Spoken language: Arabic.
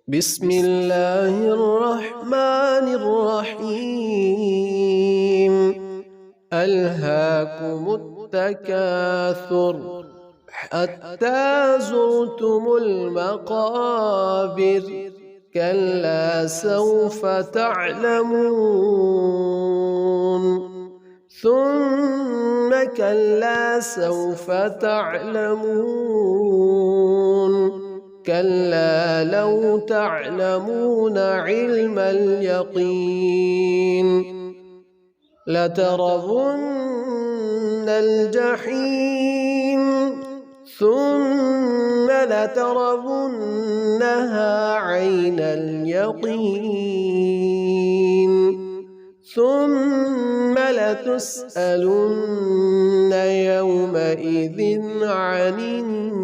بسم الله الرحمن الرحيم. ألهاكم التكاثر حتى زرتم المقابر كلا سوف تعلمون ثم كلا سوف تعلمون كلا لو تعلمون علم اليقين لترون الجحيم ثم لترونها عين اليقين ثم لتسألن يومئذ عن النعيم.